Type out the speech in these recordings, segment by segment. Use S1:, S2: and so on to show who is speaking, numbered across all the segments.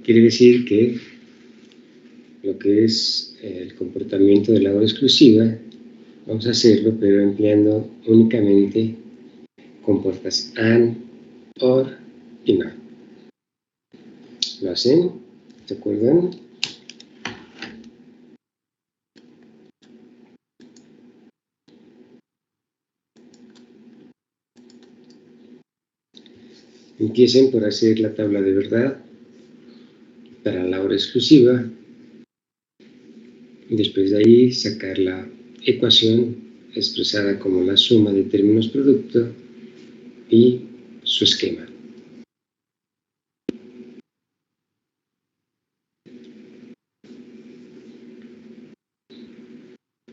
S1: quiere decir que lo que es el comportamiento de labor exclusiva, vamos a hacerlo, pero empleando únicamente compuertas AND, OR y NOT. ¿Lo hacen? ¿Se acuerdan? Empiecen por hacer la tabla de verdad para la hora exclusiva y después de ahí sacar la ecuación expresada como la suma de términos producto y su esquema.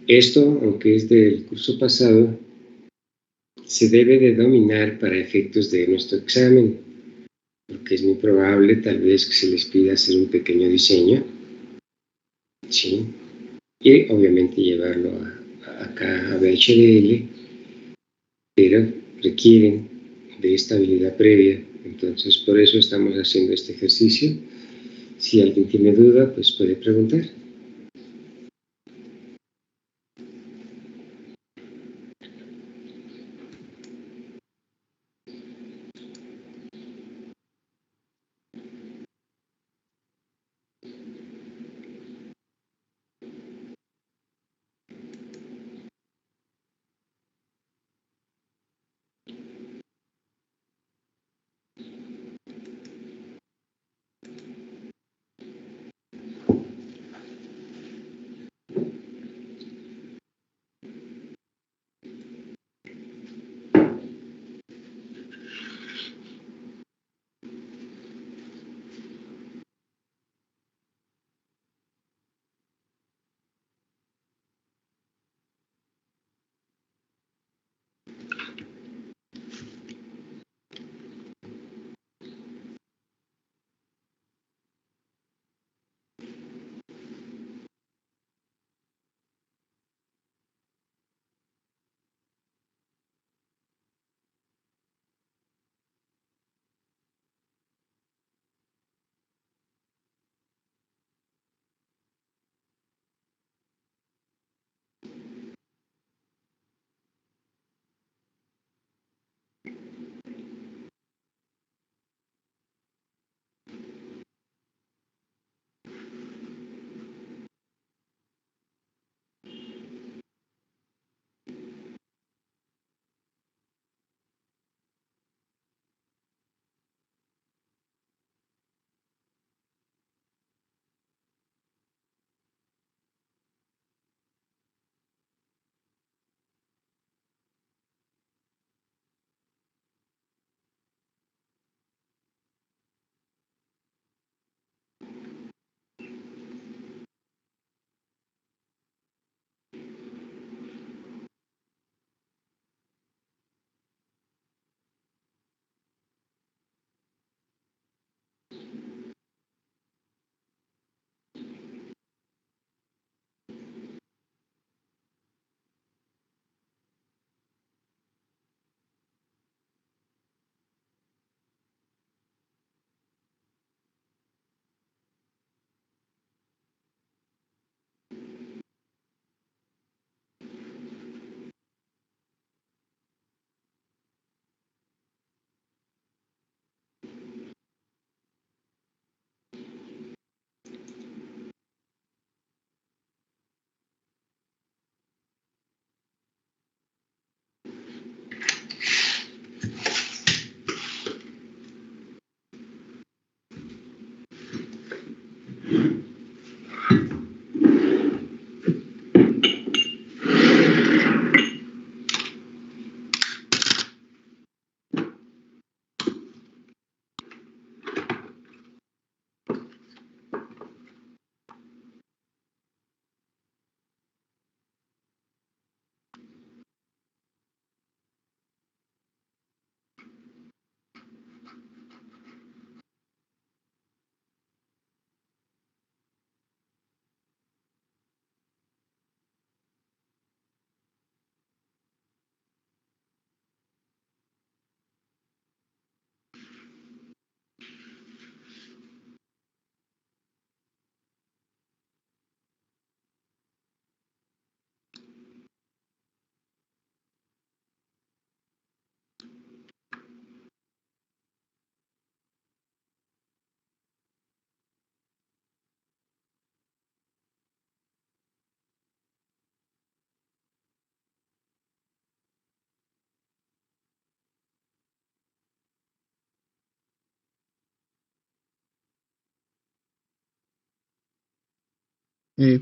S1: Esto, aunque es del curso pasado, se debe de dominar para efectos de nuestro examen, porque es muy probable tal vez que se les pida hacer un pequeño diseño, ¿sí? Y obviamente llevarlo acá a VHDL, pero requieren de esta habilidad previa. Entonces, por eso estamos haciendo este ejercicio. Si alguien tiene duda, pues puede preguntar.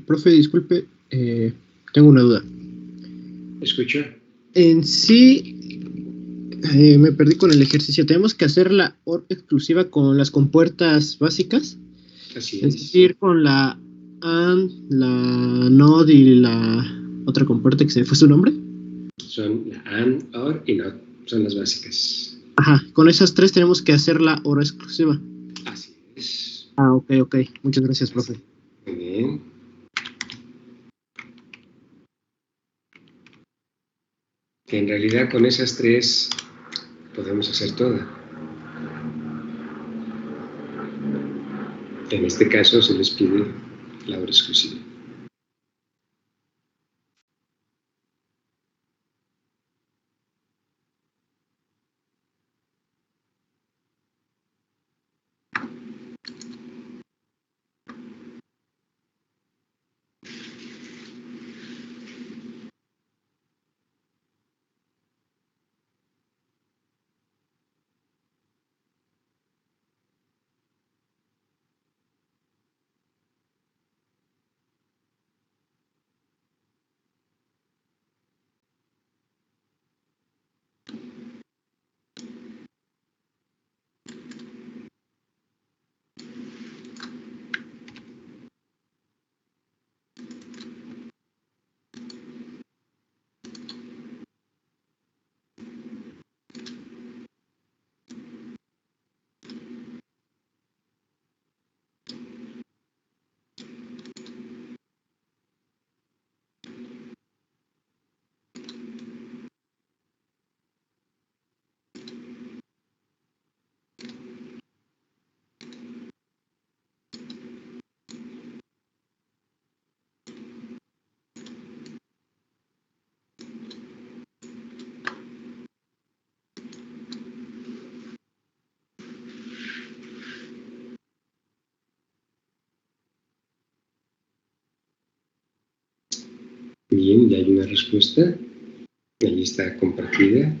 S2: Profe, disculpe, tengo una duda.
S1: Escucho.
S2: En sí, me perdí con el ejercicio. ¿Tenemos que hacer la OR exclusiva con las compuertas básicas?
S1: Así
S2: Es
S1: es.
S2: decir, con la AND, la NOT y la otra compuerta que se me fue su nombre.
S1: Son la AND, OR y NOT. Son las básicas.
S2: Ajá, con esas tres tenemos que hacer la OR exclusiva.
S1: Así es.
S2: Ah, ok, ok. Muchas gracias,
S1: Así.
S2: profe.
S1: Muy bien. Que en realidad con esas tres podemos hacer todo. En este caso se les pide la hora exclusiva. Bien, ya hay una respuesta. Ahí está compartida.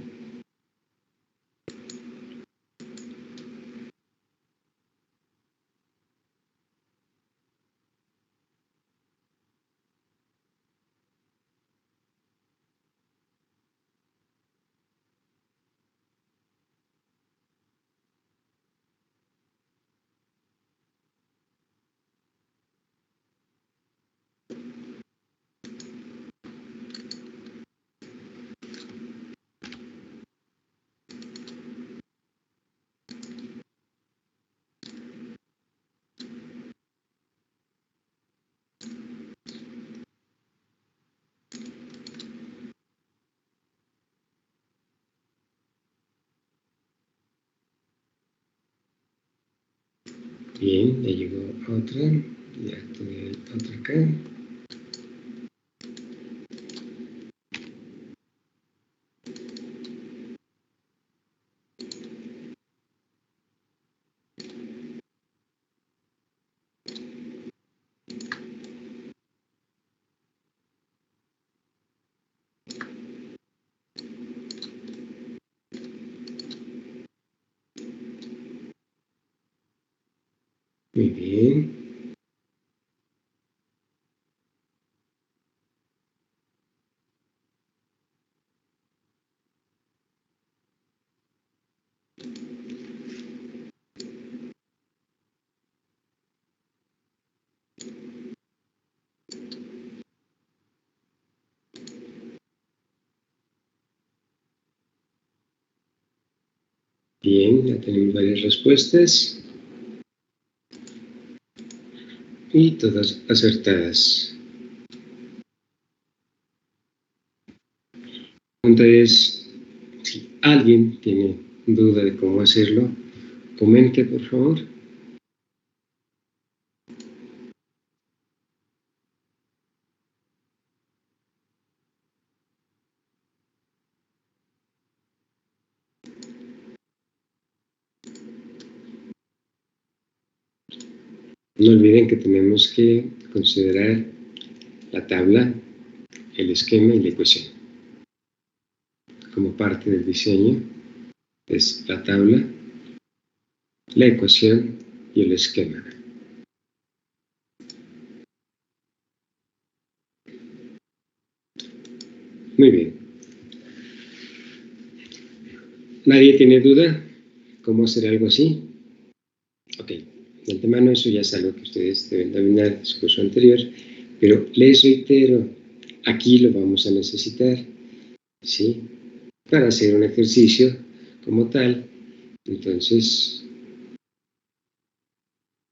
S1: Bien, ya llegó otra. Ya tenía otra acá. Muy bien. Bien, ya tenemos varias respuestas. Y todas acertadas. La pregunta es, si alguien tiene duda de cómo hacerlo, comente por favor. No olviden que tenemos que considerar la tabla, el esquema y la ecuación. Como parte del diseño es la tabla, la ecuación y el esquema. Muy bien. ¿Nadie tiene duda cómo hacer algo así? Ok, de antemano eso ya es algo que ustedes deben dominar en su curso anterior, pero les reitero, aquí lo vamos a necesitar, ¿sí? Para hacer un ejercicio como tal. Entonces,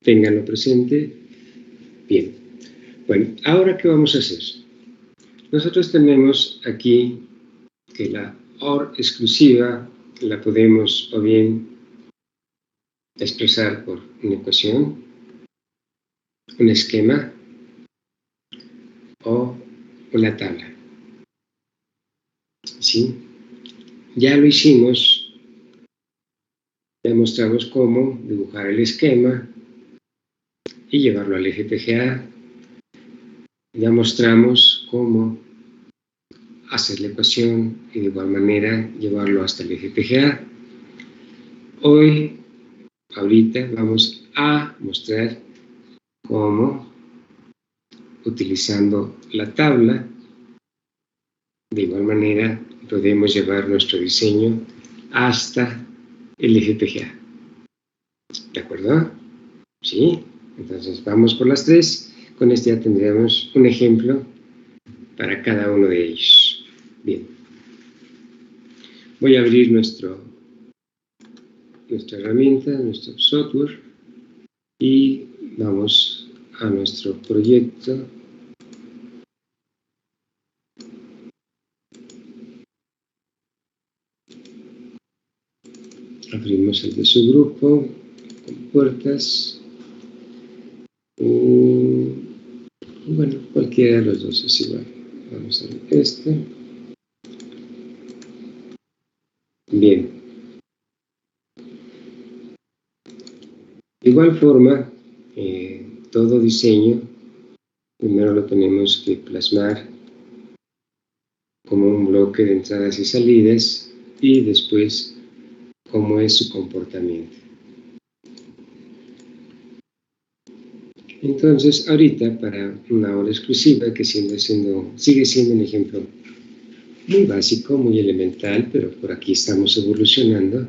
S1: ténganlo presente. Bien. Bueno, ¿ahora qué vamos a hacer? Nosotros tenemos aquí que la OR exclusiva la podemos o bien expresar por una ecuación, un esquema o una tabla. ¿Sí? Ya lo hicimos, ya mostramos cómo dibujar el esquema y llevarlo al FPGA. Ya mostramos cómo hacer la ecuación y de igual manera llevarlo hasta el FPGA. Hoy, ahorita, vamos a mostrar cómo, utilizando la tabla, de igual manera podemos llevar nuestro diseño hasta el FPGA. ¿De acuerdo? ¿Sí? Entonces vamos por las tres. Con este ya tendremos un ejemplo para cada uno de ellos. Bien. Voy a abrir nuestra herramienta, nuestro software, y vamos a nuestro proyecto. Abrimos el de su grupo, con puertas. Bueno, cualquiera de los dos es igual. Vamos a ver este. Bien. De igual forma, todo diseño, primero lo tenemos que plasmar como un bloque de entradas y salidas y después cómo es su comportamiento. Entonces, ahorita para una hora exclusiva, que sigue siendo un ejemplo muy básico, muy elemental, pero por aquí estamos evolucionando.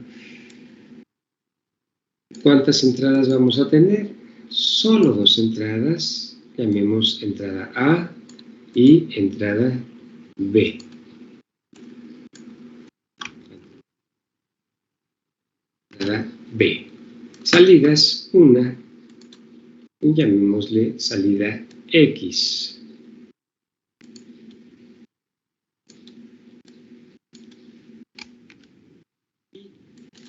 S1: ¿Cuántas entradas vamos a tener? Solo dos entradas, llamemos entrada A y entrada B. Entrada B. Salidas, una, llamémosle salida X.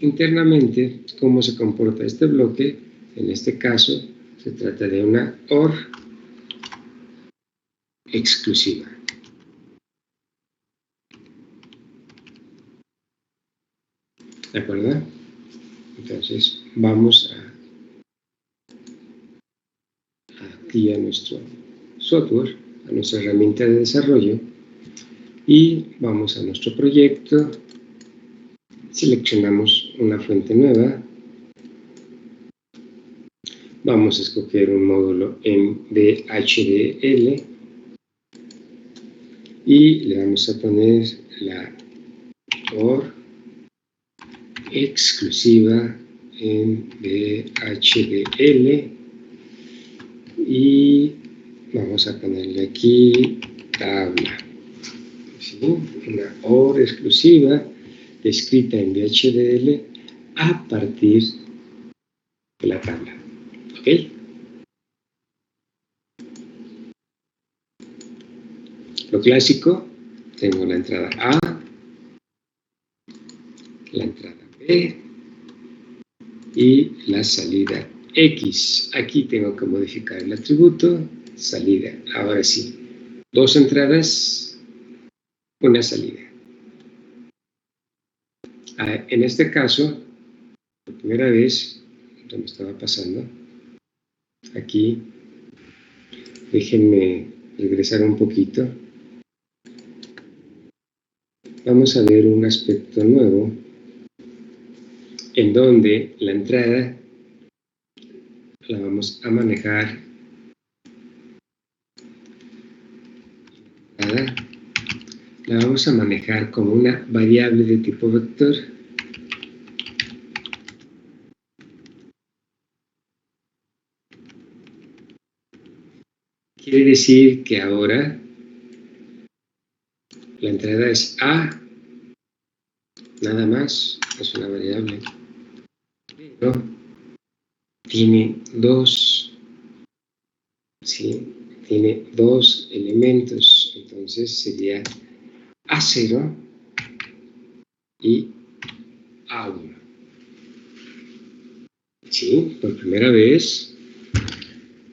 S1: Internamente, ¿cómo se comporta este bloque? En este caso, se trata de una OR exclusiva. ¿De acuerdo? Entonces, vamos aquí a nuestro software, a nuestra herramienta de desarrollo, y vamos a nuestro proyecto. Seleccionamos una fuente nueva. Vamos a escoger un módulo en VHDL y le vamos a poner la OR exclusiva en VHDL y vamos a ponerle aquí tabla. ¿Sí? Una OR exclusiva escrita en VHDL a partir de la tabla. ¿Ok? Lo clásico, tengo la entrada A, la entrada B y la salida X. Aquí tengo que modificar el atributo, salida. Ahora sí, dos entradas, una salida. En este caso, por primera vez, esto me estaba pasando, aquí, déjenme regresar un poquito. Vamos a ver un aspecto nuevo en donde la entrada la vamos a manejar la vamos a manejar como una variable de tipo vector. Quiere decir que ahora la entrada es A, nada más, es una variable, pero tiene dos, ¿sí? Tiene dos elementos, entonces sería A0 y A1. Sí, por primera vez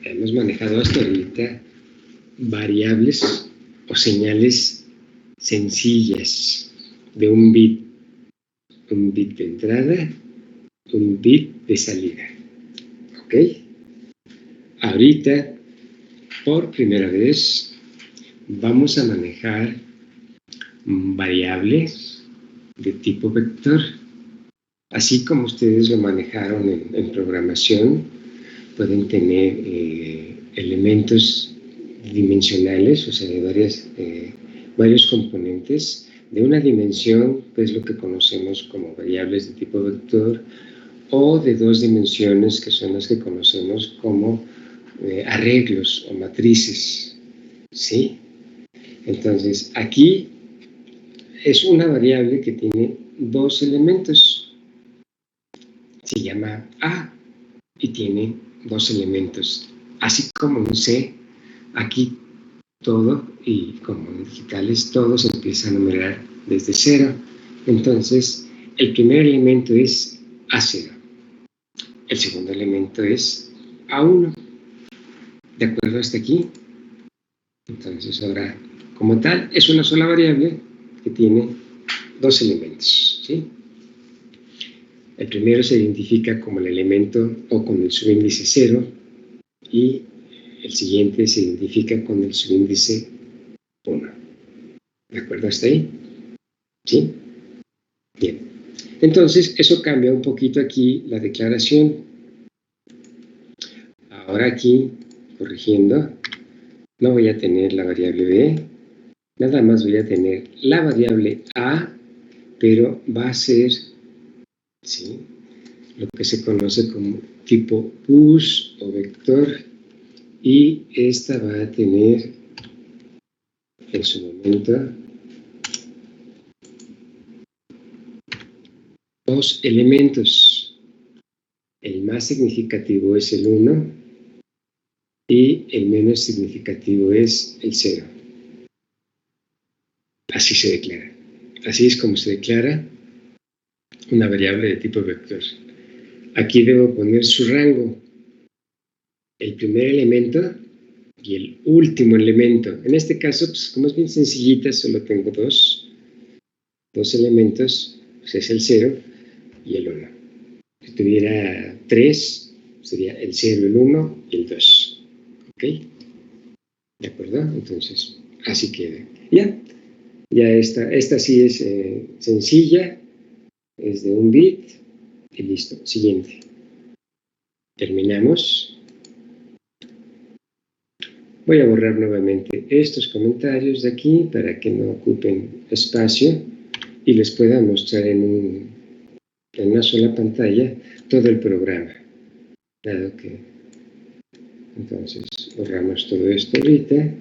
S1: hemos manejado hasta ahorita variables o señales sencillas de un bit de entrada, un bit de salida. ¿Ok? Ahorita, por primera vez, vamos a manejar variables de tipo vector, así como ustedes lo manejaron en programación. Pueden tener elementos dimensionales, o sea, de varios componentes de una dimensión, que es lo que conocemos como variables de tipo vector, o de dos dimensiones, que son las que conocemos como arreglos o matrices, ¿sí? Entonces, aquí es una variable que tiene dos elementos, se llama A y tiene dos elementos, así como un C, aquí todo, y como en digitales todo se empieza a numerar desde cero. Entonces, el primer elemento es A0, el segundo elemento es A1. ¿De acuerdo hasta aquí? Entonces, ahora, como tal, es una sola variable que tiene dos elementos, ¿sí? El primero se identifica como el elemento o con el subíndice 0 y el siguiente se identifica con el subíndice 1. ¿De acuerdo hasta ahí? ¿Sí? Bien. Entonces, eso cambia un poquito aquí la declaración. Ahora aquí, corrigiendo, no voy a tener la variable b, nada más voy a tener la variable a, pero va a ser, ¿sí?, lo que se conoce como tipo push o vector, y esta va a tener en su momento dos elementos. El más significativo es el 1 y el menos significativo es el 0. Así se declara. Así es como se declara una variable de tipo vector. Aquí debo poner su rango, el primer elemento y el último elemento. En este caso, pues, como es bien sencillita, solo tengo dos elementos, pues es el 0 y el 1. Si tuviera 3, sería el 0, el 1 y el 2. ¿Ok? ¿De acuerdo? Entonces, así queda. Ya esta sí es sencilla, es de un bit y listo. Siguiente. Terminamos. Voy a borrar nuevamente estos comentarios de aquí para que no ocupen espacio y les pueda mostrar en una sola pantalla todo el programa. Dado que, entonces, borramos todo esto ahorita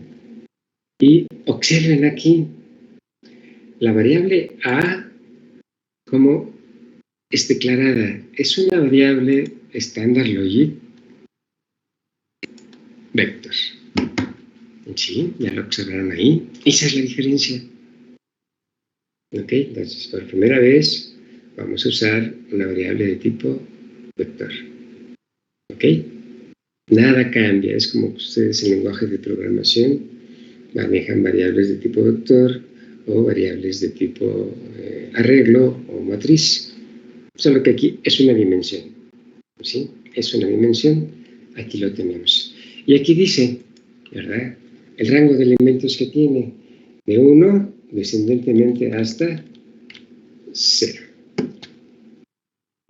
S1: y observen aquí la variable a, como es declarada, es una variable estándar logic vector. Sí, ya lo observaron ahí. Esa es la diferencia. Ok, entonces por primera vez vamos a usar una variable de tipo vector. Ok, nada cambia, es como que ustedes en lenguaje de programación manejan variables de tipo vector o variables de tipo arreglo o matriz. Solo que aquí es una dimensión. ¿Sí? Es una dimensión, aquí lo tenemos. Y aquí dice, ¿verdad?, el rango de elementos que tiene, de 1 descendentemente hasta 0.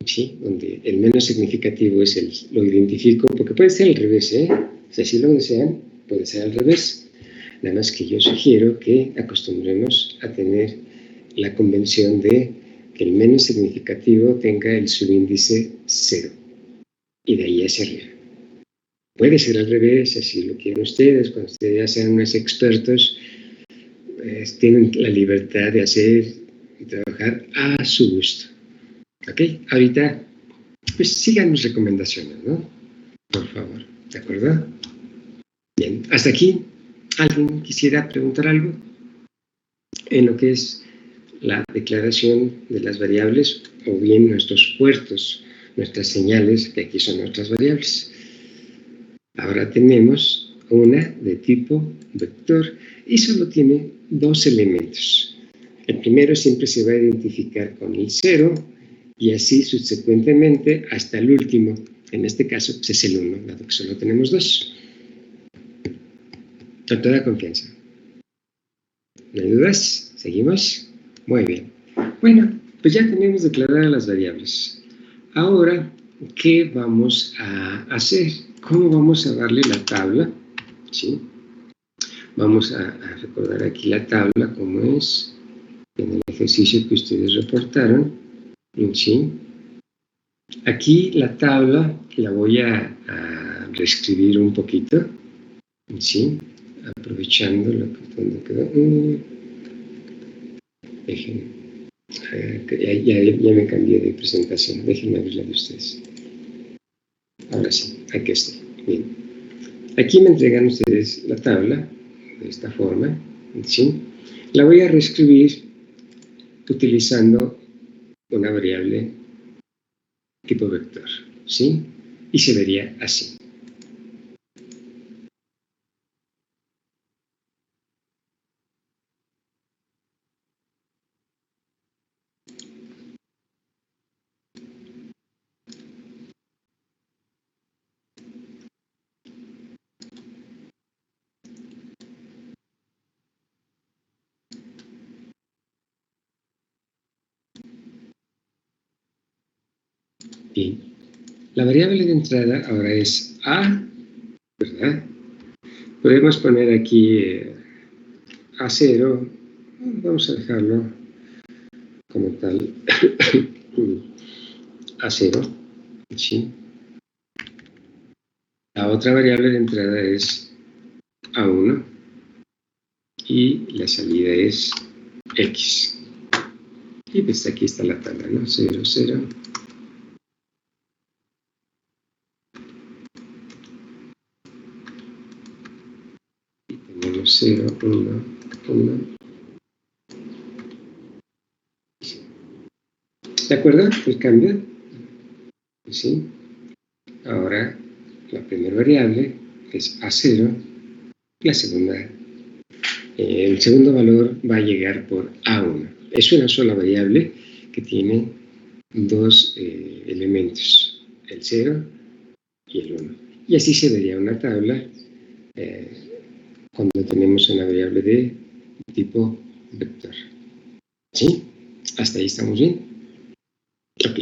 S1: ¿Sí? Donde el menos significativo es lo identifico, porque puede ser al revés, ¿eh? O sea, si lo desean, puede ser al revés. Nada más que yo sugiero que acostumbremos a tener la convención de que el menos significativo tenga el subíndice 0 y de ahí hacia arriba. Puede ser al revés, así lo quieren ustedes. Cuando ustedes ya sean unos expertos, tienen la libertad de hacer y trabajar a su gusto. ¿Ok? Ahorita, pues sigan mis recomendaciones, ¿no? Por favor, ¿de acuerdo? Bien, hasta aquí. ¿Alguien quisiera preguntar algo en lo que es la declaración de las variables o bien nuestros puertos, nuestras señales, que aquí son nuestras variables? Ahora tenemos una de tipo vector y solo tiene dos elementos. El primero siempre se va a identificar con el 0 y así subsecuentemente hasta el último. En este caso pues es el 1, dado que solo tenemos dos. Con toda confianza. ¿No hay dudas? ¿Seguimos? Muy bien. Bueno, pues ya tenemos declaradas las variables. Ahora, ¿qué vamos a hacer? ¿Cómo vamos a darle la tabla? ¿Sí? Vamos a recordar aquí la tabla, como es en el ejercicio que ustedes reportaron. ¿Sí? Aquí la tabla la voy a reescribir un poquito. ¿Sí? Aprovechando lo que donde quedó. Déjenme. Ya me cambié de presentación. Déjenme abrir la de ustedes. Ahora sí, aquí estoy. Bien. Aquí me entregan ustedes la tabla de esta forma. ¿Sí? La voy a reescribir utilizando una variable tipo vector. ¿Sí? Y se vería así. Bien. La variable de entrada ahora es A, ¿verdad? Podemos poner aquí A0, vamos a dejarlo como tal, A0, ¿sí? La otra variable de entrada es A1 y la salida es X. Y pues aquí está la tabla, ¿no? 0, 0. Y tenemos 0, 1, 1. ¿De acuerdo? El cambio. ¿Sí? Ahora, la primera variable es A0. La segunda, el segundo valor va a llegar por A1. Es una sola variable que tiene dos elementos, el 0 y el 1. Y así se vería una tabla cuando tenemos una variable de tipo vector. ¿Sí? ¿Hasta ahí estamos bien? Ok.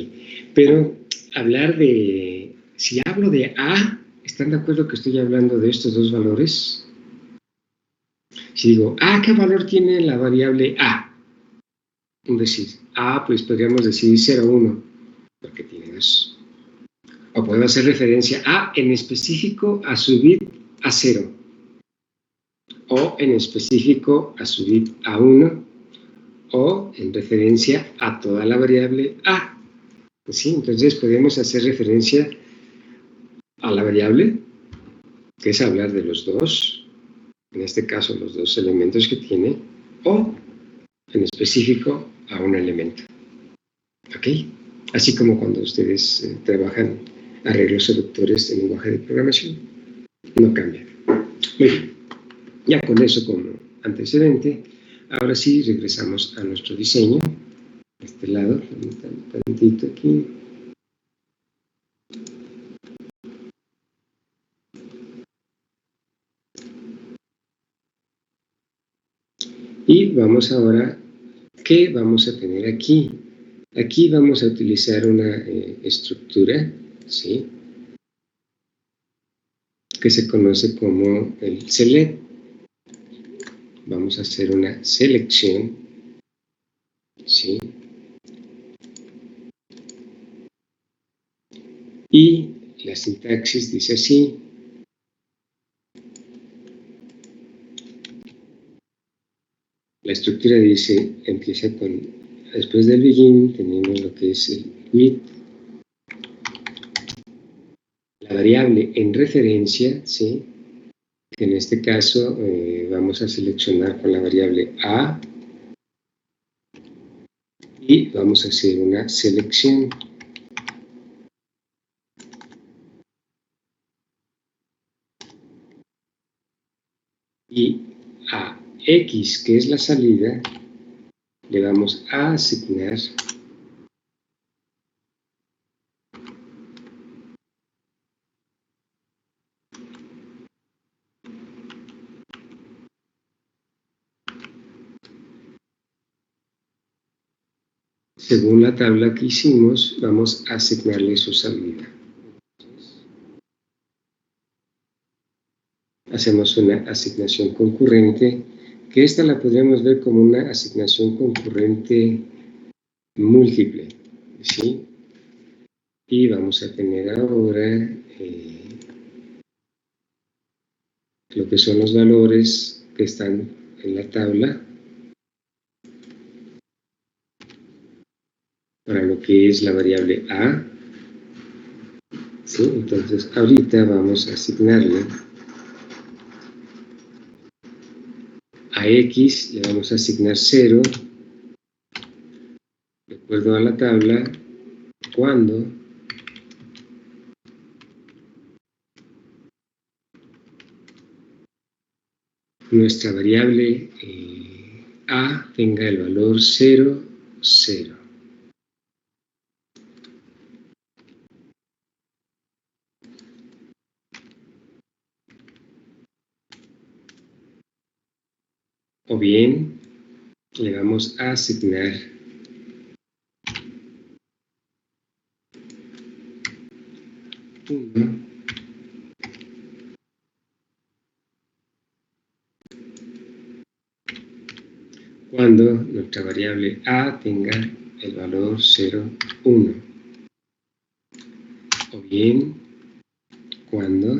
S1: Pero hablar de... Si hablo de A, ¿están de acuerdo que estoy hablando de estos dos valores? Si digo, ¿qué valor tiene la variable A? Es decir, A, pues podríamos decir 0, 1, porque tiene dos. O puedo hacer referencia a en específico a su bit a 0. O en específico a su bit a 1. O en referencia a toda la variable A. ¿Sí? Entonces podemos hacer referencia a la variable, que es hablar de los dos, en este caso los dos elementos que tiene, o en específico a un elemento. ¿Ok? Así como cuando ustedes trabajan arreglos seductores en lenguaje de programación. No cambia. Muy bien. Ya con eso como antecedente, ahora sí regresamos a nuestro diseño. De este lado, un tantito aquí. Y vamos ahora, ¿qué vamos a tener aquí? Aquí vamos a utilizar una estructura, ¿sí? Que se conoce como el select. vamos a hacer una selección, ¿sí? Y la sintaxis dice así. La estructura dice, empieza con, después del begin, tenemos lo que es el with, la variable en referencia, ¿sí? Que en este caso vamos a seleccionar con la variable a y vamos a hacer una selección. Y a x, que es la salida, le vamos a asignar según la tabla que hicimos, vamos a asignarle su salida. Hacemos una asignación concurrente, que esta la podríamos ver como una asignación concurrente múltiple, ¿sí? Y vamos a tener ahora lo que son los valores que están en la tabla para lo que es la variable a, ¿sí? Entonces ahorita vamos a asignarle a x, le vamos a asignar 0 de acuerdo a la tabla cuando nuestra variable a tenga el valor 0, 0. O bien le vamos a asignar uno cuando nuestra variable a tenga el valor 0, 1. O bien cuando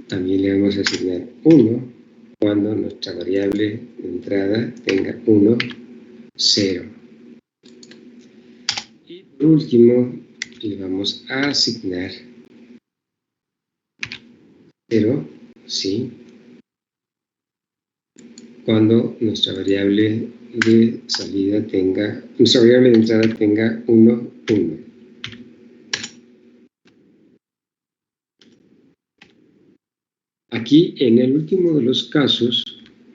S1: también le vamos a asignar 1 cuando nuestra variable de entrada tenga 1, 0. Y por último le vamos a asignar 0, ¿sí? Cuando nuestra variable de salida tenga, nuestra variable de entrada tenga 1, 1. Aquí, en el último de los casos,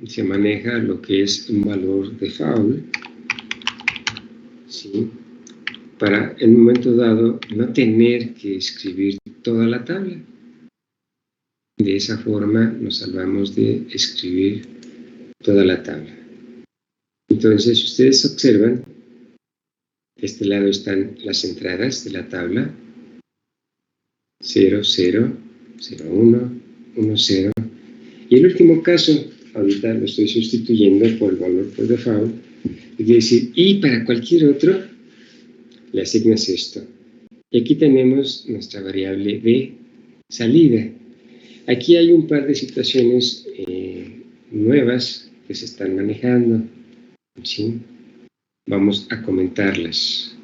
S1: se maneja lo que es un valor de foul, ¿sí? Para en un momento dado no tener que escribir toda la tabla. De esa forma nos salvamos de escribir toda la tabla. Entonces, si ustedes observan, de este lado están las entradas de la tabla, 0, 0, 0, 1, 1, 0. Y el último caso, ahorita lo estoy sustituyendo por el valor por default, es decir, y para cualquier otro, le asignas esto. Y aquí tenemos nuestra variable de salida. Aquí hay un par de situaciones nuevas que se están manejando, ¿sí? Vamos a comentarlas.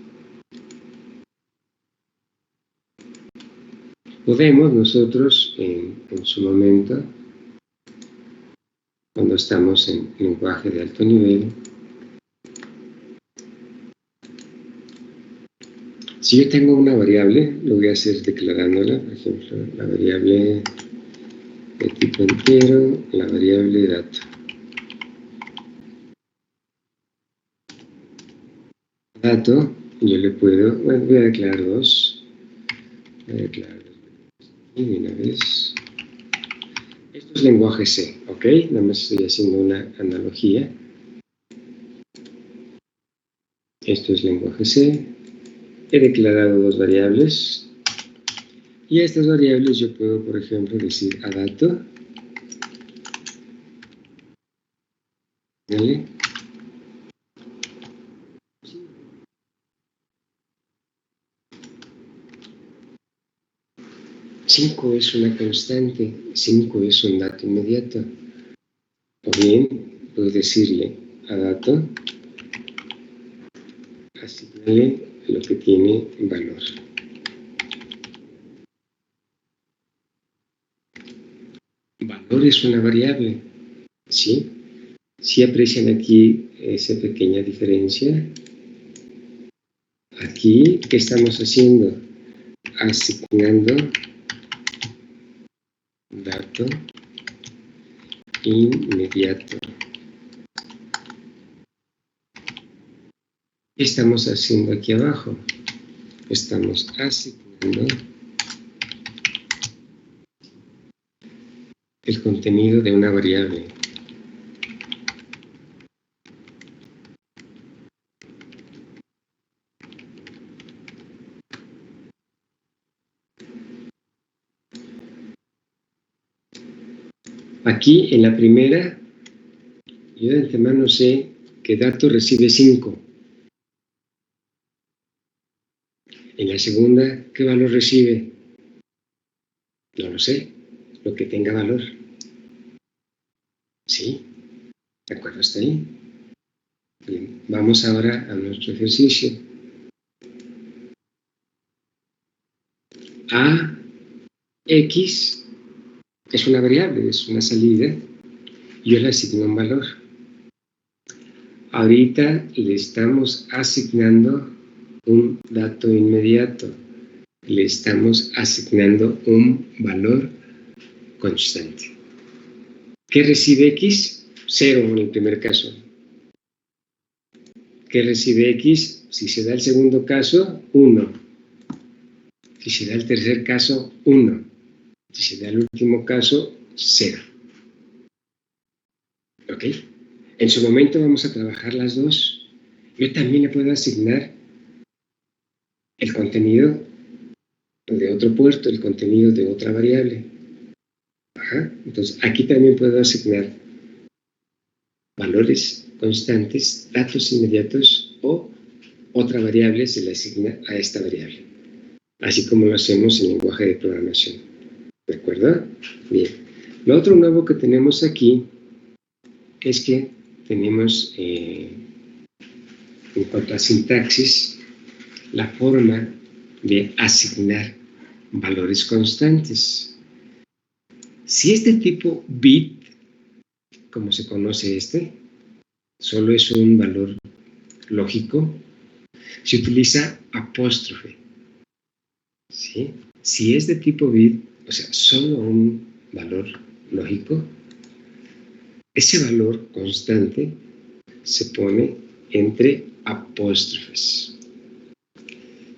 S1: Podemos nosotros en su momento, cuando estamos en lenguaje de alto nivel, si yo tengo una variable, lo voy a hacer declarándola, por ejemplo, la variable de tipo entero, la variable dato. Dato, yo le puedo, bueno, voy a declarar dos. Voy a declarar dos. Y de una vez. Esto es lenguaje C, ¿ok? Nada más estoy haciendo una analogía. Esto es lenguaje C. He declarado dos variables. Y a estas variables yo puedo, por ejemplo, decir a dato ¿Vale? 5 es una constante, 5 es un dato inmediato. O bien, puedo decirle a dato, asignarle lo que tiene valor. Valor es una variable, ¿sí? ¿Sí aprecian aquí esa pequeña diferencia? Aquí, ¿qué estamos haciendo? Asignando dato inmediato. ¿Qué estamos haciendo aquí abajo? Estamos asignando el contenido de una variable. Aquí en la primera, yo de antemano sé que dato recibe 5. En la segunda, ¿qué valor recibe? No lo sé, lo que tenga valor. ¿Sí? ¿De acuerdo hasta ahí? Bien, vamos ahora a nuestro ejercicio. A, X es una variable, es una salida. Yo le asigno un valor. Ahorita le estamos asignando un dato inmediato. Le estamos asignando un valor constante. ¿Qué recibe X? 0 en el primer caso. ¿Qué recibe X? Si se da el segundo caso, 1. Si se da el tercer caso, 1. Si se da el último caso, 0. ¿Ok? En su momento vamos a trabajar las dos. Yo también le puedo asignar el contenido de otro puerto, el contenido de otra variable. Ajá. Entonces, aquí también puedo asignar valores constantes, datos inmediatos o otra variable se le asigna a esta variable. Así como lo hacemos en lenguaje de programación. ¿De acuerdo? Bien. Lo otro nuevo que tenemos aquí es que tenemos, en cuanto a sintaxis, la forma de asignar valores constantes. Si es de tipo bit, como se conoce solo es un valor lógico, se utiliza apóstrofe. ¿Sí? Si es de tipo bit, o sea, solo un valor lógico, ese valor constante se pone entre apóstrofes.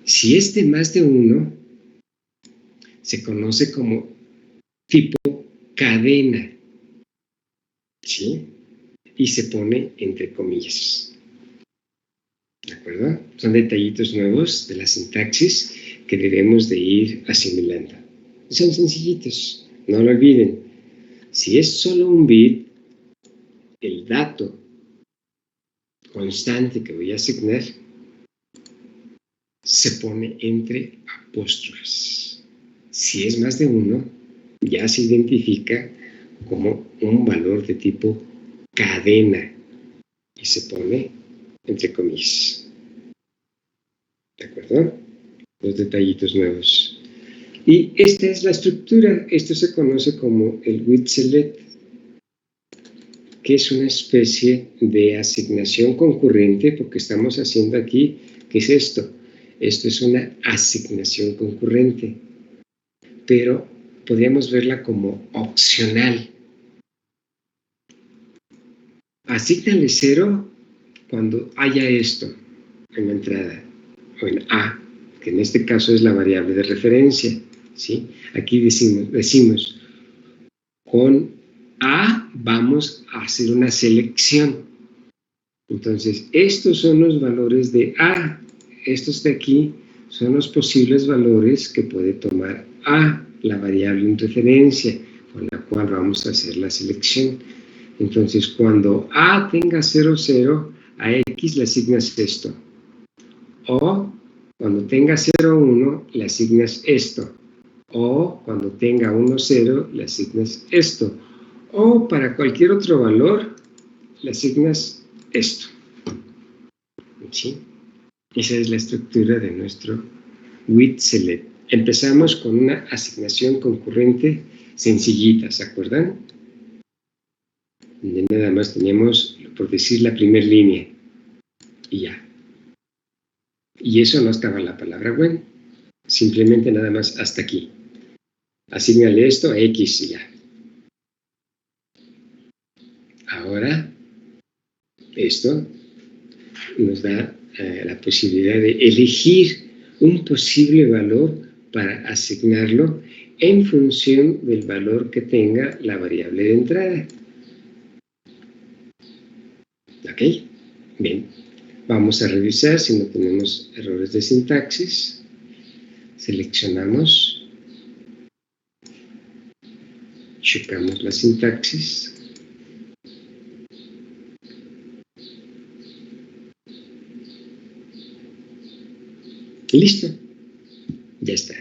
S1: Si es de más de 1, se conoce como tipo cadena, ¿sí? Y se pone entre comillas. ¿De acuerdo? Son detallitos nuevos de la sintaxis que debemos de ir asimilando. Son sencillitos, no lo olviden. Si es solo un bit, el dato constante que voy a asignar se pone entre apóstrofes. Si es más de 1, ya se identifica como un valor de tipo cadena y se pone entre comillas. ¿De acuerdo? Los detallitos nuevos. Y esta es la estructura. Esto se conoce como el with select, que es una especie de asignación concurrente, porque estamos haciendo aquí, ¿qué es esto? Esto es una asignación concurrente, pero podríamos verla como opcional. Asígnale 0 cuando haya esto en la entrada, o en A, que en este caso es la variable de referencia, ¿sí? Aquí decimos, con A vamos a hacer una selección. Entonces, estos son los valores de A. Estos de aquí son los posibles valores que puede tomar A, la variable en referencia, con la cual vamos a hacer la selección. Entonces, cuando A tenga 0, 0, a X le asignas esto. O cuando tenga 0, 1, le asignas esto. O cuando tenga 1, 0, le asignas esto. O para cualquier otro valor, le asignas esto. ¿Sí? Esa es la estructura de nuestro with select. Empezamos con una asignación concurrente sencillita, ¿se acuerdan? Nada más teníamos, por decir, la primera línea. Y ya. Y eso no estaba en la palabra when. Simplemente nada más hasta aquí. Asígnale esto a X y ya. Ahora, esto nos da la posibilidad de elegir un posible valor para asignarlo en función del valor que tenga la variable de entrada. ¿Ok? Bien. Vamos a revisar si no tenemos errores de sintaxis. Seleccionamos. Checamos la sintaxis. Listo. Ya está.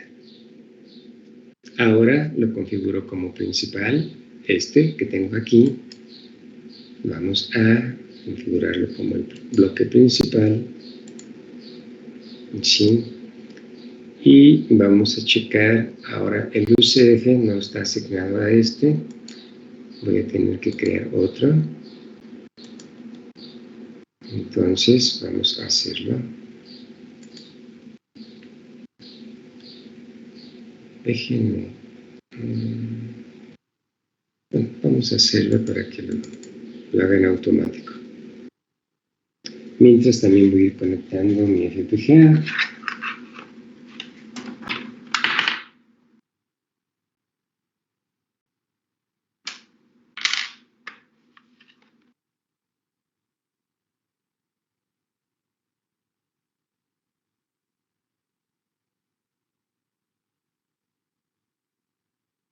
S1: Ahora lo configuro como principal. Este que tengo aquí. Vamos a configurarlo como el bloque principal. ¿Sí? Y vamos a checar. Ahora el UCF no está asignado a este. Voy a tener que crear otro. Entonces vamos a hacerlo. Déjenme. Bueno, vamos a hacerlo para que lo hagan automático. Mientras también voy a ir conectando mi FPGA.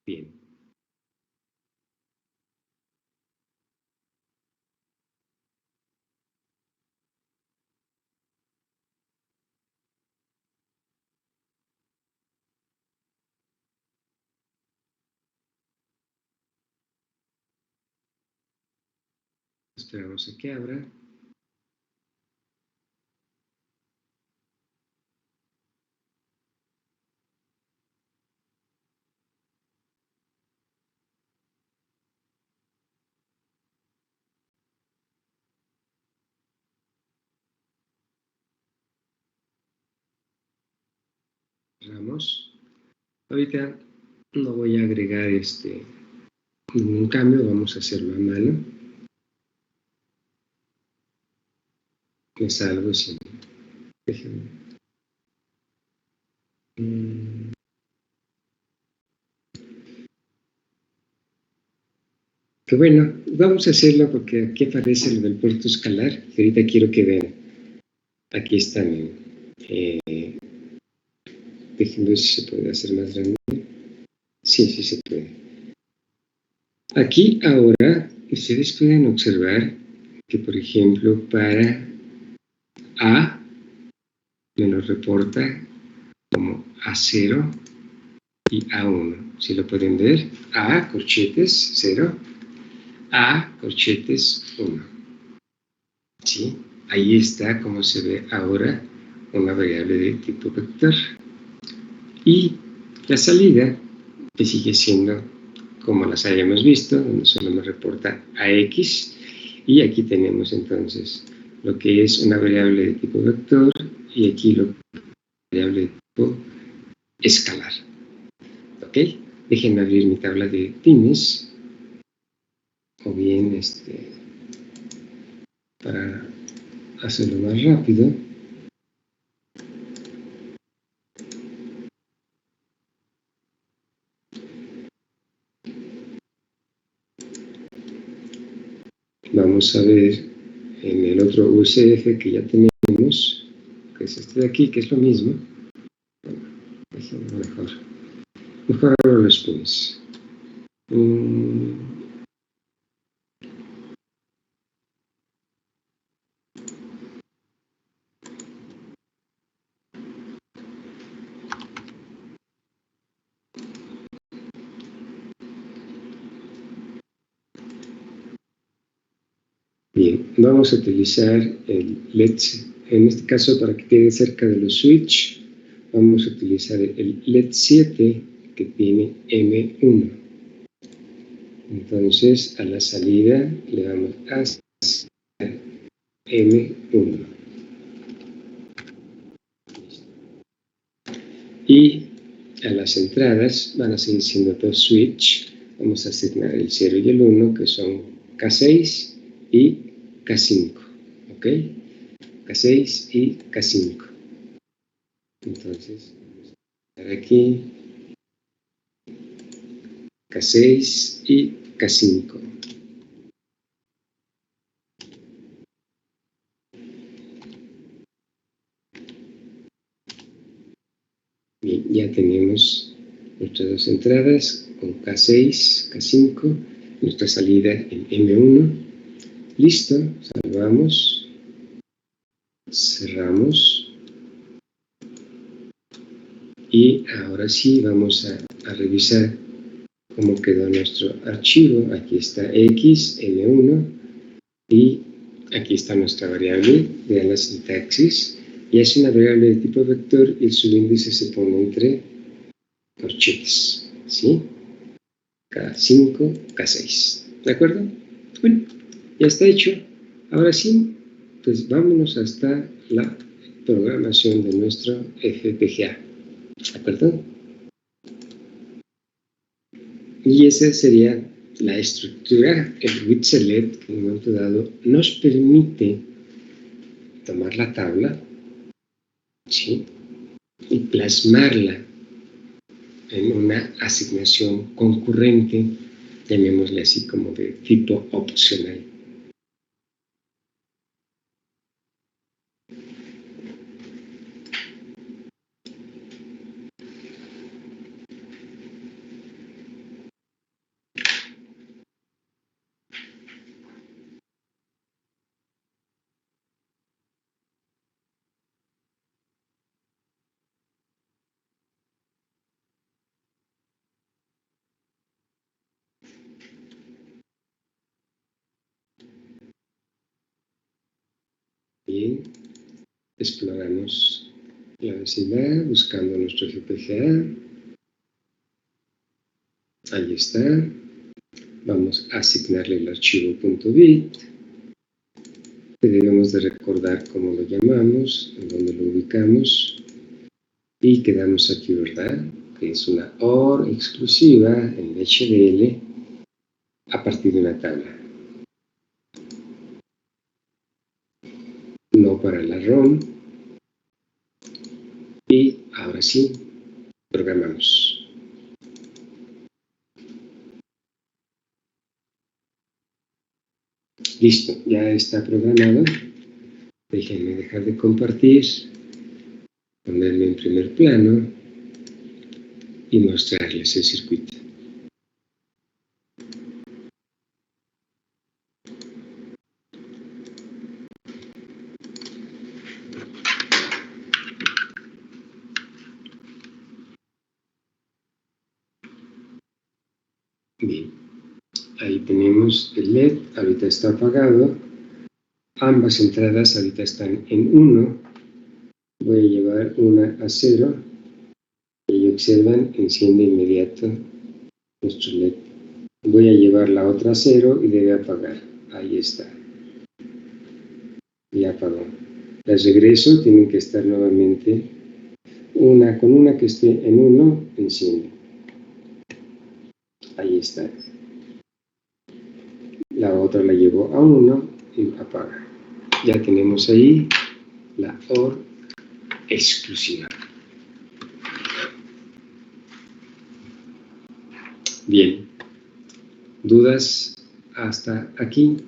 S1: Bien. Esperamos a que abra. Cerramos. Ahorita no voy a agregar ningún cambio, vamos a hacerlo a mano. Me salgo sin. Déjenme. Que bueno, vamos a hacerlo porque aquí aparece lo del puerto escalar. Que ahorita quiero que vean. Aquí está mi. Déjenme ver si se puede hacer más grande. Sí, sí se puede. Aquí ahora ustedes pueden observar que, por ejemplo, para A me lo reporta como A0 y A1. Si lo pueden ver, A corchetes 0, A corchetes 1. ¿Sí? Ahí está como se ve ahora una variable de tipo vector. Y la salida que sigue siendo como las hayamos visto, donde solo me reporta AX, y aquí tenemos entonces lo que es una variable de tipo vector y aquí lo que es una variable de tipo escalar. ¿Ok? Déjenme abrir mi tabla de pines, o bien para hacerlo más rápido. Vamos a ver en el otro UCF que ya tenemos, que es este de aquí, que es lo mismo. Bueno, déjenme mejor abro los pines. Bien, vamos a utilizar el LED, en este caso para que quede cerca de los switch, vamos a utilizar el LED 7 que tiene M1. Entonces a la salida le vamos a hacer M1. Y a las entradas van a seguir siendo dos switch. Vamos a asignar el 0 y el 1, que son K6 y K5. ¿Ok? K6 y K5. Entonces, vamos a aquí K6 y K5. Bien, ya tenemos nuestras dos entradas con K6, K5, nuestra salida en M1. Listo, salvamos, cerramos. Y ahora sí vamos a revisar cómo quedó nuestro archivo. Aquí está X, M1, y aquí está nuestra variable. Vean la sintaxis. Y es una variable de tipo vector y el subíndice se pone entre corchetes, ¿sí? K5, K6. ¿De acuerdo? Bueno, ya está hecho. Ahora sí, pues vámonos hasta la programación de nuestro FPGA. ¿De acuerdo? Y esa sería la estructura. El Witzelet, que en un momento dado nos permite tomar la tabla, ¿sí?, y plasmarla en una asignación concurrente, llamémosle así como de tipo opcional. Bien, exploramos la vecindad buscando nuestro FPGA. Ahí está. Vamos a asignarle el archivo .bit. Debemos de recordar cómo lo llamamos, en dónde lo ubicamos. Y quedamos aquí, ¿verdad?, que es una OR exclusiva en HDL a partir de una tabla. No para la ROM. Y ahora sí, programamos. Listo, ya está programado. Déjenme dejar de compartir, ponerlo en primer plano y mostrarles el circuito. Bien, ahí tenemos el LED, ahorita está apagado. Ambas entradas ahorita están en 1. Voy a llevar una a 0. Y observan, enciende inmediato nuestro LED. Voy a llevar la otra a 0 y debe apagar. Ahí está. Ya apagó. Las regreso, tienen que estar nuevamente con una que esté en 1, enciende. Ahí está. La otra la llevo a 1 y apaga. Ya tenemos ahí la OR exclusiva. Bien. ¿Dudas hasta aquí?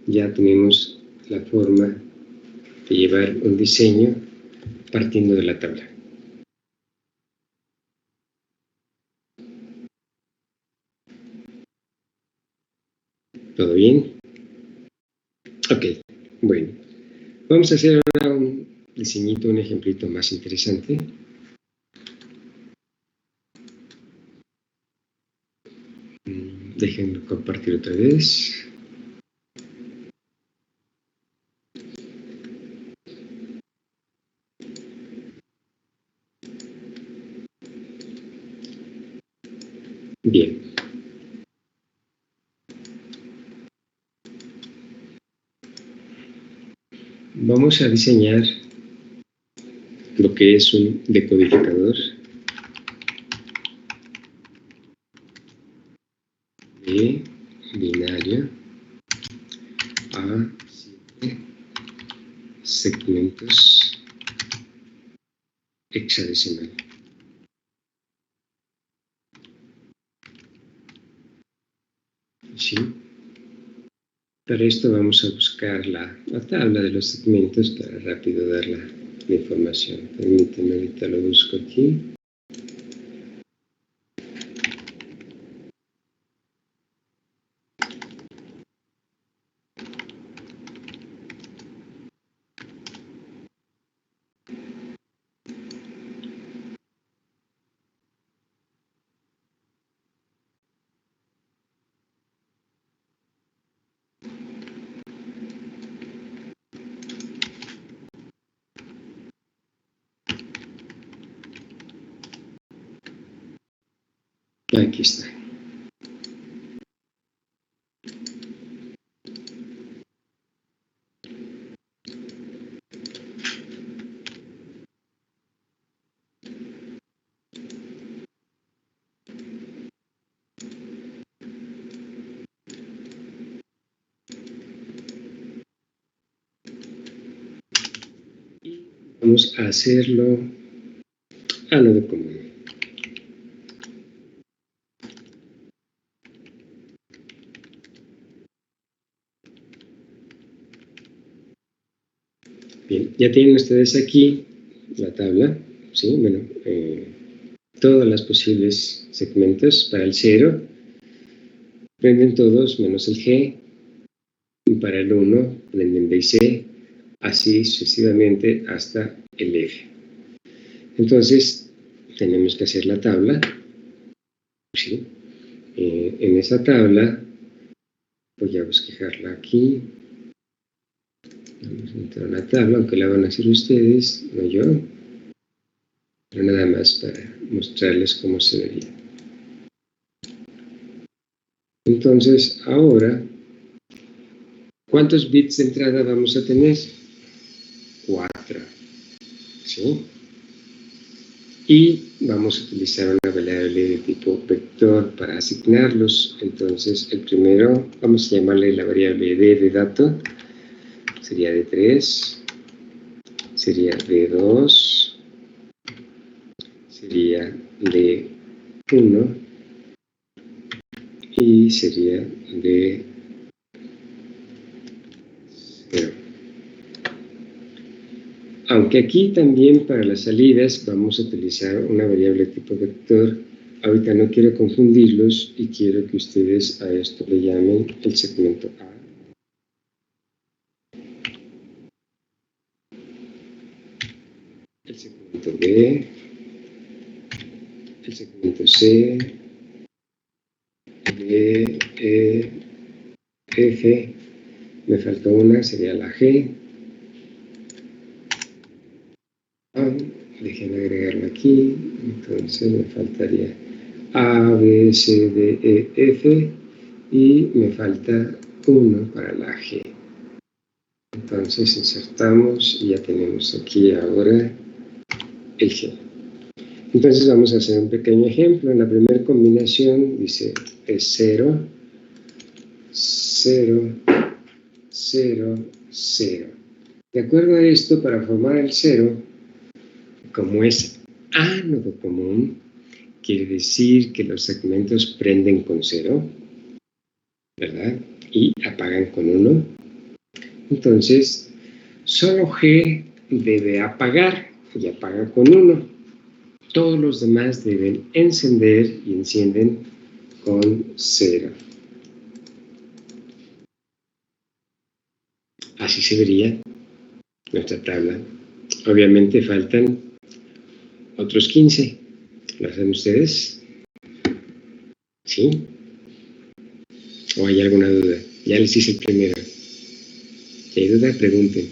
S1: Ya tenemos la forma de llevar un diseño partiendo de la tabla. ¿Todo bien? Ok, bueno. Vamos a hacer ahora un diseñito, un ejemplito más interesante. Déjenme compartir otra vez. Bien. Vamos a diseñar lo que es un decodificador de binario a 7 segmentos hexadecimal. ¿Sí? Para esto vamos a buscar la tabla de los segmentos para rápido dar la información. Permítanme, ahorita lo busco aquí. Aquí está. Vamos a hacerlo a lo de común. Bien, ya tienen ustedes aquí la tabla, ¿sí? Bueno, todos los posibles segmentos para el 0, prenden todos menos el G, y para el 1 prenden B y C, así sucesivamente hasta el F. Entonces, tenemos que hacer la tabla, ¿sí? En esa tabla, voy a bosquejarla aquí. Vamos a entrar a una tabla, aunque la van a hacer ustedes, no yo, pero nada más para mostrarles cómo se vería. Entonces, ahora, ¿cuántos bits de entrada vamos a tener? 4, ¿sí? Y vamos a utilizar una variable de tipo vector para asignarlos. Entonces, el primero, vamos a llamarle la variable d de dato, sería de 3, sería de 2, sería de 1 y sería de 0. Aunque aquí también para las salidas vamos a utilizar una variable tipo vector, ahorita no quiero confundirlos y quiero que ustedes a esto le llamen el segmento A. El segmento B, el segmento C, D, E, F, me faltó una, sería la G. Déjenme agregarla aquí, entonces me faltaría A, B, C, D, E, F y me falta 1 para la G. Entonces insertamos y ya tenemos aquí ahora el G. Entonces vamos a hacer un pequeño ejemplo. En la primera combinación dice es 0, 0, 0, 0. De acuerdo a esto, para formar el 0, como es ánodo común, quiere decir que los segmentos prenden con 0, ¿verdad? Y apagan con 1. Entonces, solo G debe apagar y apaga con 1. Todos los demás deben encender y encienden con 0. Así se vería nuestra tabla. Obviamente faltan otros 15. ¿Lo hacen ustedes? ¿Sí? ¿O hay alguna duda? Ya les hice el primero. Si hay duda, pregunten.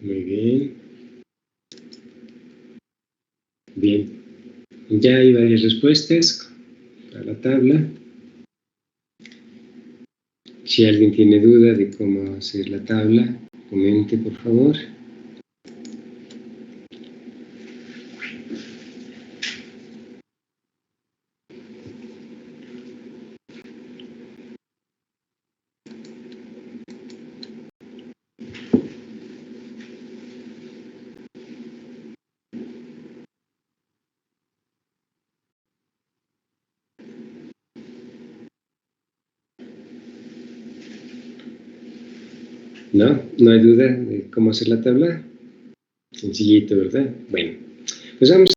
S1: Muy bien. Bien. Ya hay varias respuestas a la tabla. Si alguien tiene duda de cómo hacer la tabla, comente por favor. ¿No? ¿No hay duda de cómo hacer la tabla? Sencillito, ¿verdad? Bueno, pues vamos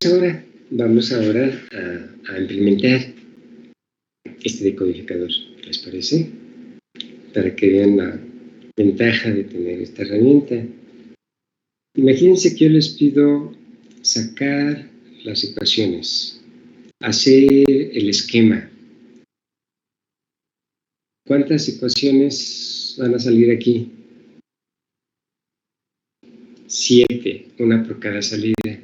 S1: ahora a implementar este decodificador. ¿Les parece? Para que vean la ventaja de tener esta herramienta. Imagínense que yo les pido sacar las ecuaciones, hacer el esquema. ¿Cuántas ecuaciones van a salir aquí? 7, una por cada salida.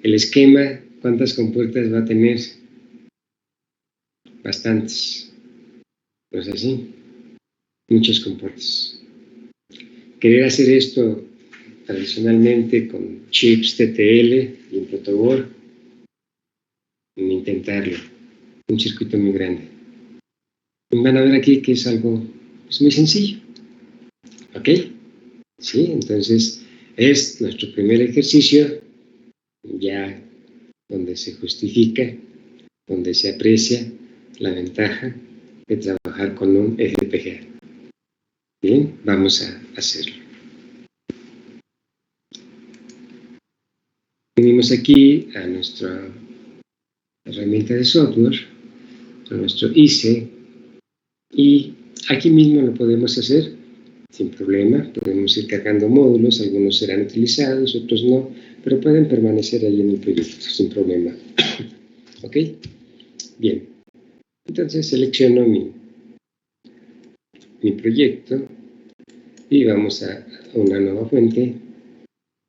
S1: El esquema, ¿cuántas compuertas va a tener? Bastantes. Pues así, muchas compuertas. Querer hacer esto tradicionalmente con chips TTL y un protoboard, intentarlo, un circuito muy grande. Van a ver aquí que es algo muy sencillo, ¿ok? Sí, entonces es nuestro primer ejercicio, ya donde se justifica, donde se aprecia la ventaja de trabajar con un FPGA. Bien, vamos a hacerlo. Venimos aquí a nuestra herramienta de software, a nuestro ICE, y aquí mismo lo podemos hacer sin problema. Podemos ir cargando módulos, algunos serán utilizados, otros no, pero pueden permanecer ahí en el proyecto sin problema. ¿Ok? Bien. Entonces selecciono mi proyecto y vamos a una nueva fuente,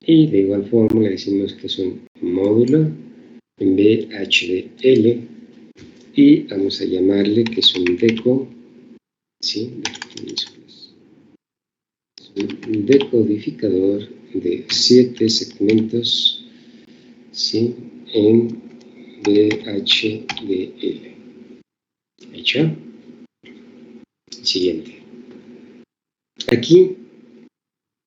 S1: y de igual forma le decimos que es un módulo en VHDL y vamos a llamarle que es un deco, ¿sí? Un decodificador de 7 segmentos, ¿sí? En VHDL. ¿Hecho? Siguiente. Aquí,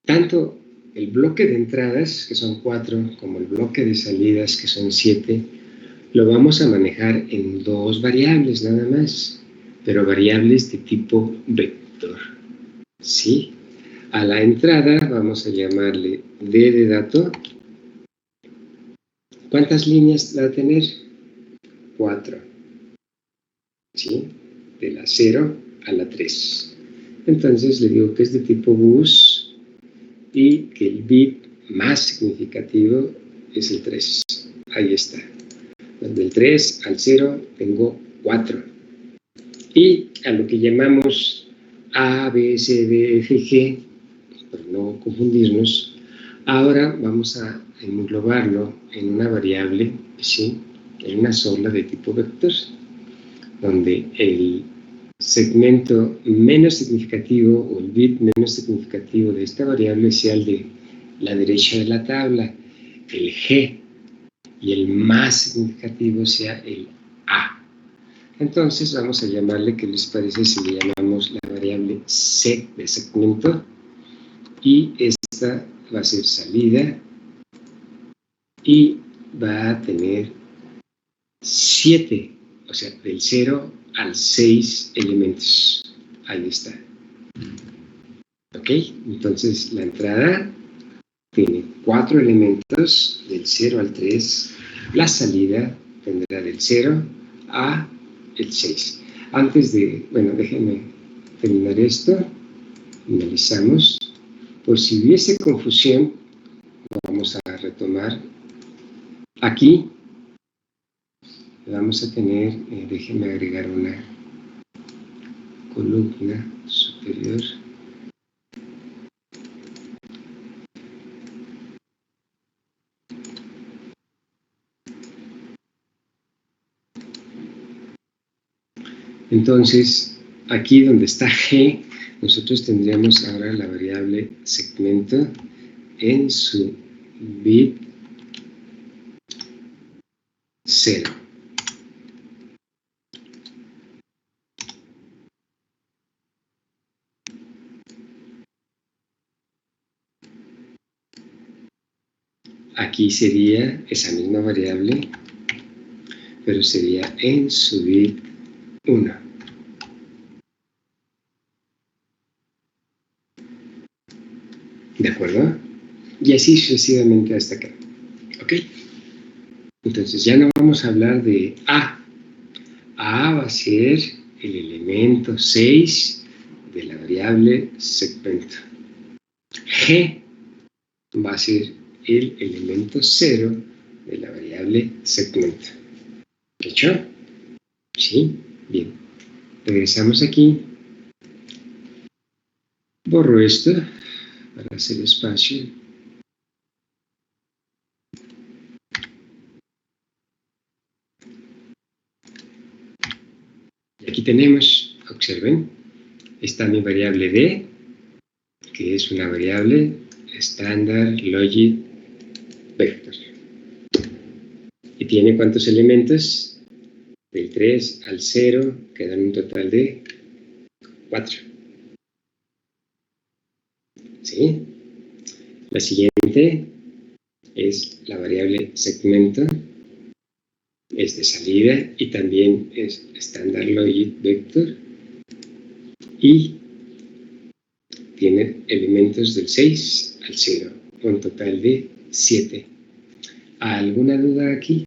S1: tanto el bloque de entradas, que son 4, como el bloque de salidas, que son 7, lo vamos a manejar en 2 variables nada más, pero variables de tipo vector. ¿Sí? A la entrada vamos a llamarle D de dato. ¿Cuántas líneas va a tener? 4. ¿Sí? De la 0 a la 3. Entonces le digo que es de tipo bus y que el bit más significativo es el 3. Ahí está. Del 3 al 0 tengo 4. Y a lo que llamamos A, B, C, D, F, G, para no confundirnos, ahora vamos a englobarlo en una variable, ¿sí? En una sola de tipo vector, donde el segmento menos significativo o el bit menos significativo de esta variable sea el de la derecha de la tabla, el G, y el más significativo sea el A. Entonces vamos a llamarle, ¿qué les parece si le llamamos la variable C de segmento? Y esta va a ser salida y va a tener 7, o sea, del 0 al 6 elementos. Ahí está. ¿Ok? Entonces la entrada tiene 4 elementos, del 0 al 3. La salida tendrá del 0 a el 6. Antes de, bueno, déjenme terminar esto. Finalizamos. Por si hubiese confusión, vamos a retomar. Aquí vamos a tener, déjenme agregar una columna superior. Entonces, aquí donde está G, nosotros tendríamos ahora la variable segmento en su bit 0. Aquí sería esa misma variable, pero sería en su bit 1. ¿De acuerdo? Y así sucesivamente hasta acá. ¿Ok? Entonces ya no vamos a hablar de A. A va a ser el elemento 6 de la variable segmento. G va a ser el elemento 0 de la variable segmento. ¿Hecho? Sí, bien. Regresamos aquí. Borro esto para hacer espacio. Y aquí tenemos, observen, está mi variable D, que es una variable estándar logic vector. ¿Y tiene cuántos elementos? Del 3 al 0 quedan un total de 4. ¿Sí? La siguiente es la variable segmento, es de salida y también es estándar logic vector y tiene elementos del 6 al 0, un total de 7. ¿Alguna duda aquí?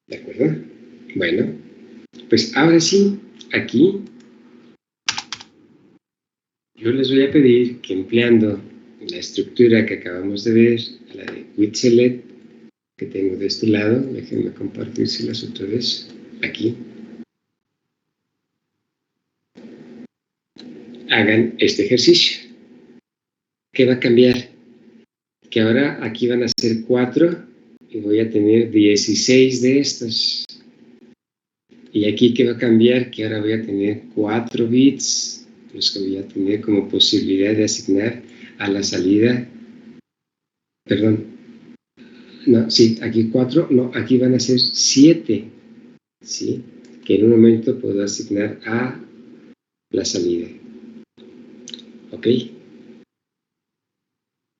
S1: ¿De acuerdo? Bueno, pues ahora sí, aquí yo les voy a pedir que empleando la estructura que acabamos de ver, la de with select, que tengo de este lado, déjenme compartírselas otra vez, aquí, hagan este ejercicio. ¿Qué va a cambiar? Que ahora aquí van a ser 4 y voy a tener 16 de estos. Y aquí, ¿qué va a cambiar? Que ahora voy a tener 4 bits, los que voy a tener como posibilidad de asignar a la salida. Perdón. No, sí, aquí 4, no, aquí van a ser 7, ¿sí? Que en un momento puedo asignar a la salida. ¿Ok?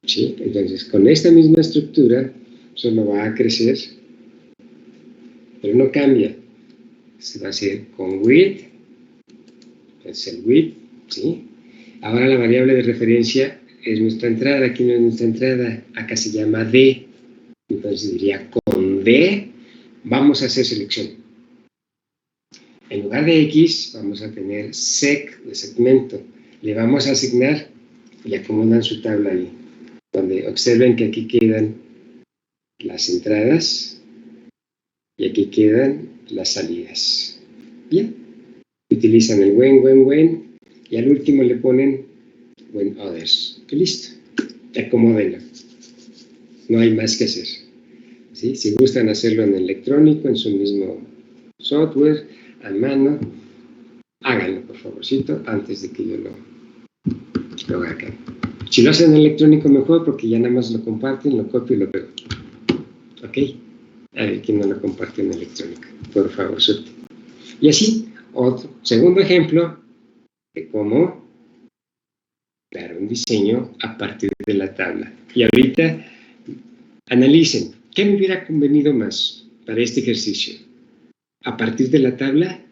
S1: ¿Sí? Entonces, con esta misma estructura, solo va a crecer, pero no cambia. Se va a hacer con width, es el width, ¿sí? Ahora la variable de referencia es nuestra entrada, aquí no es nuestra entrada, acá se llama D. Entonces diría, con D vamos a hacer selección. En lugar de X vamos a tener sec de segmento. Le vamos a asignar y acomodan su tabla ahí, donde observen que aquí quedan las entradas y aquí quedan las salidas. Bien, utilizan el when y al último le ponen when others. Y listo, acomódenlo. No hay más que hacer. ¿Sí? Si gustan hacerlo en electrónico, en su mismo software, a mano, háganlo por favorcito antes de que yo lo haga acá. Si lo hacen en electrónico mejor porque ya nada más lo comparten, lo copio y lo pego. ¿Ok? A ver quién no lo comparte en electrónico, por favor, suerte. Y así, otro segundo ejemplo de cómo dar un diseño a partir de la tabla. Y ahorita analicen, ¿qué me hubiera convenido más para este ejercicio? ¿A partir de la tabla?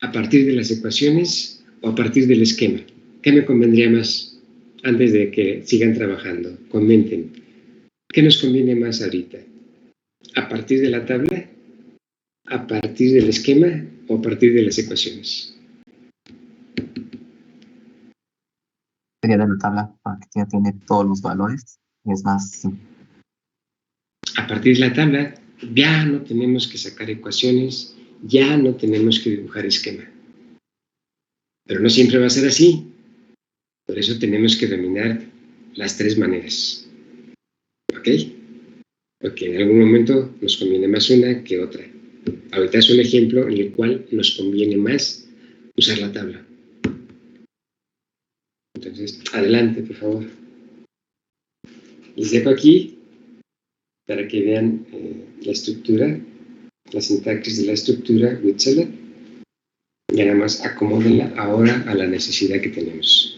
S1: ¿A partir de las ecuaciones? ¿O a partir del esquema? ¿Qué me convendría más antes de que sigan trabajando? Comenten. ¿Qué nos conviene más ahorita? ¿A partir de la tabla? ¿A partir del esquema? ¿O a partir de las ecuaciones?
S3: Sería de la tabla, porque ya tiene todos los valores. Es más simple.
S1: A partir de la tabla, ya no tenemos que sacar ecuaciones, ya no tenemos que dibujar esquema. Pero no siempre va a ser así. Por eso tenemos que dominar las tres maneras. ¿Ok? Porque en algún momento nos conviene más una que otra. Ahorita es un ejemplo en el cual nos conviene más usar la tabla. Entonces, adelante, por favor. Les dejo aquí para que vean la estructura, la sintaxis de la estructura with select. Y nada más acomódenla ahora a la necesidad que tenemos.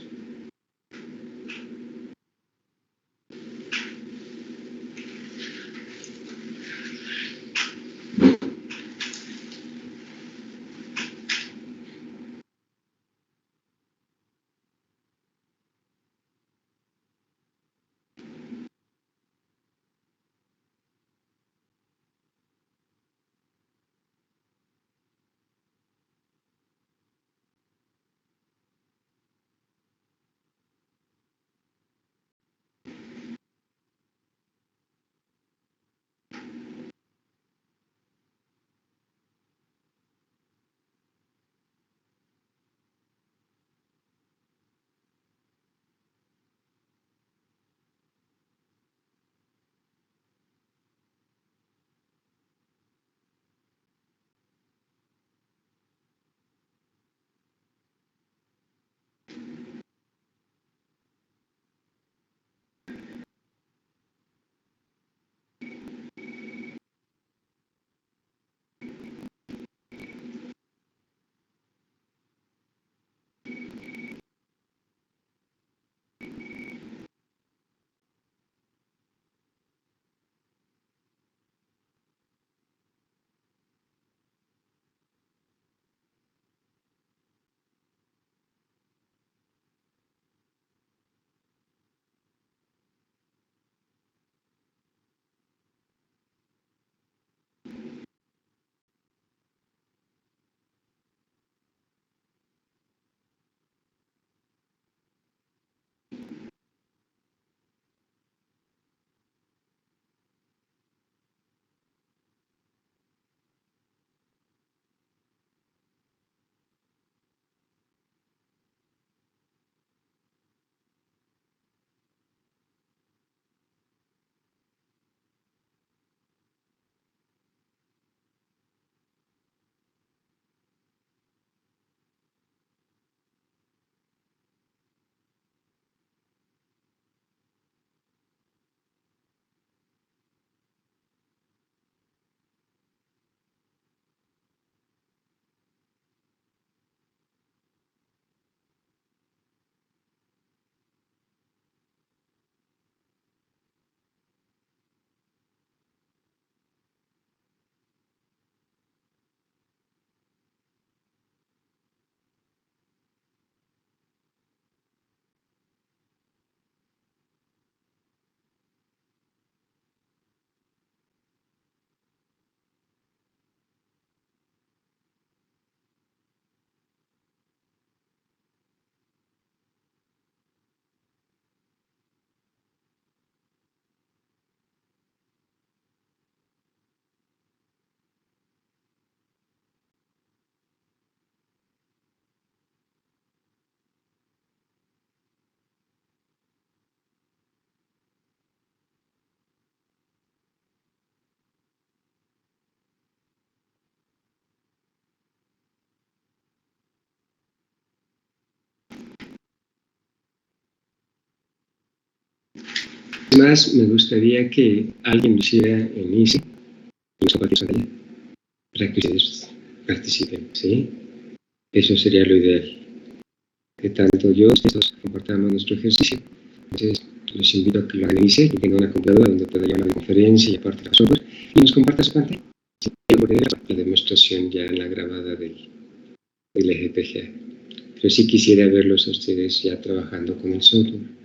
S1: Además, me gustaría que alguien lo hiciera en ICE y nos compartiera su pantalla para que ustedes participen, ¿sí? Eso sería lo ideal. Que tanto yo y ustedes compartamos nuestro ejercicio. Entonces, los invito a que lo hagan en ICE, que tengan una computadora donde pueda llevar una conferencia y aparte la software, y nos comparta su pantalla. ¿Sí? Porque la demostración ya en la grabada del EGPGA. Pero sí quisiera verlos a ustedes ya trabajando con el software.